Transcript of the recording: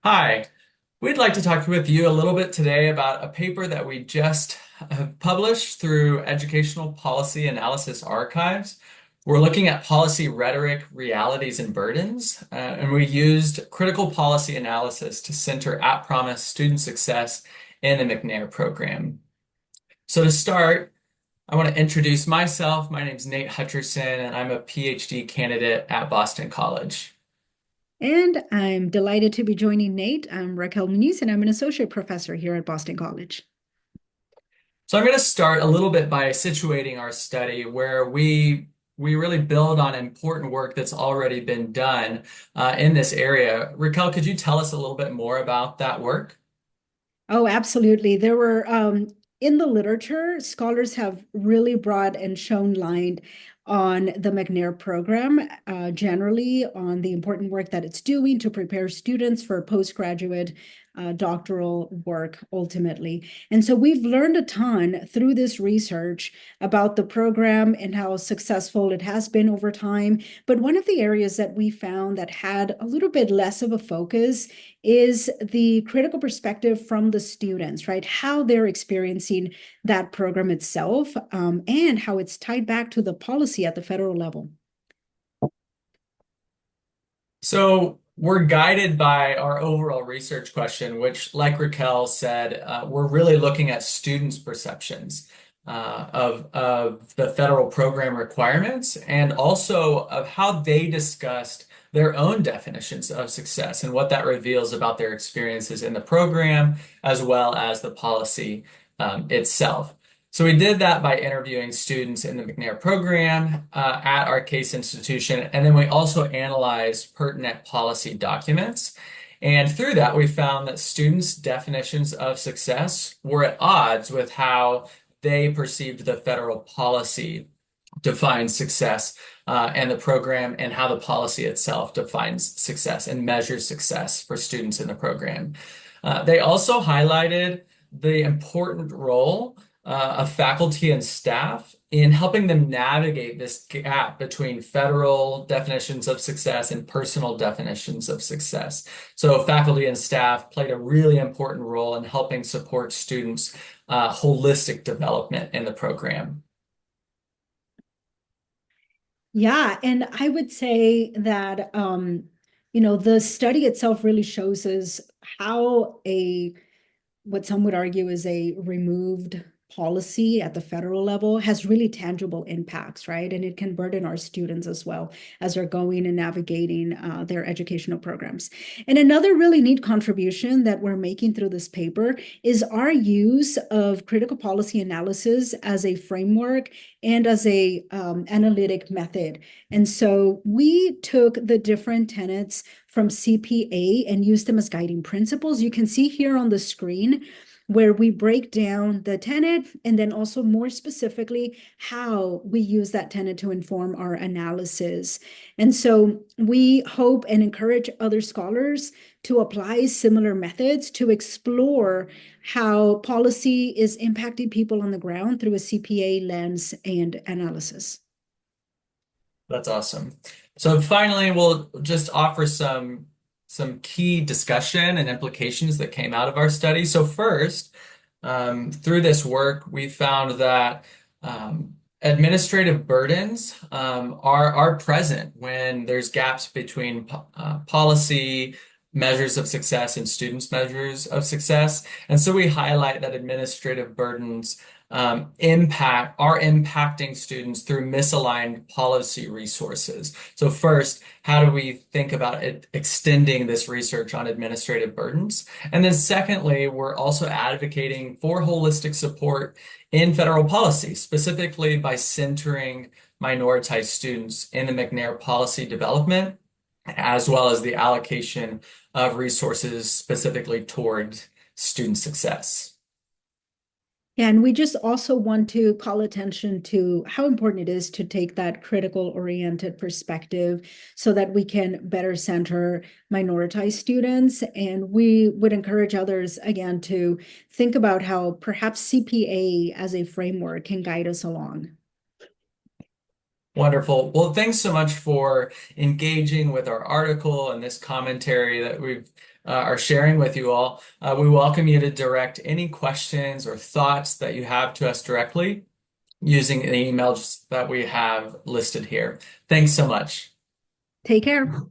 Hi, we'd like to talk with you a little bit today about a paper that we just have published through Educational Policy Analysis Archives. We're looking at policy rhetoric, realities, and burdens, and we used critical policy analysis to center at-promise student success in the McNair program. So to start, I want to introduce myself. My name is Nate Hutcherson, and I'm a PhD candidate at Boston College. And I'm delighted to be joining Nate. I'm Raquel Muñiz, and I'm an associate professor here at Boston College. So I'm going to start a little bit by situating our study where we really build on important work that's already been done in this area. Raquel, could you tell us a little bit more about that work? Oh, absolutely. There were, in the literature, scholars have really brought and shown light on the McNair program, generally on the important work that it's doing to prepare students for postgraduate doctoral work ultimately. And so we've learned a ton through this research about the program and how successful it has been over time. But one of the areas that we found that had a little bit less of a focus is the critical perspective from the students, right? How they're experiencing that program itself, and how it's tied back to the policy at the federal level. So we're guided by our overall research question, which, like Raquel said, we're really looking at students' perceptions of the federal program requirements and also of how they discussed their own definitions of success and what that reveals about their experiences in the program as well as the policy itself. So we did that by interviewing students in the McNair program at our case institution, and then we also analyzed pertinent policy documents. And through that, we found that students' definitions of success were at odds with how they perceived the federal policy defines success and the program and how the policy itself defines success and measures success for students in the program. They also highlighted the important role of faculty and staff in helping them navigate this gap between federal definitions of success and personal definitions of success. So faculty and staff played a really important role in helping support students' holistic development in the program. Yeah, and I would say that the study itself really shows us how what some would argue is a removed policy at the federal level has really tangible impacts, right? And it can burden our students as well as they're going and navigating their educational programs. And another really neat contribution that we're making through this paper is our use of critical policy analysis as a framework and as a analytic method. And so we took the different tenets from CPA and use them as guiding principles. You can see here on the screen where we break down the tenet and then also more specifically how we use that tenet to inform our analysis. And so we hope and encourage other scholars to apply similar methods to explore how policy is impacting people on the ground through a CPA lens and analysis. That's awesome. So finally, we'll just offer some key discussion and implications that came out of our study. So first, through this work, we found that administrative burdens are present when there's gaps between policy measures of success and students' measures of success. And so we highlight that administrative burdens are impacting students through misaligned policy resources. So first, how do we think about extending this research on administrative burdens? And then secondly, we're also advocating for holistic support in federal policy, specifically by centering minoritized students in the McNair policy development, as well as the allocation of resources specifically toward student success. And we just also want to call attention to how important it is to take that critical oriented perspective so that we can better center minoritized students. And we would encourage others, again, to think about how perhaps CPA as a framework can guide us along. Wonderful. Well, thanks so much for engaging with our article and this commentary that we've are sharing with you all. We welcome you to direct any questions or thoughts that you have to us directly using the emails that we have listed here. Thanks so much. Take care.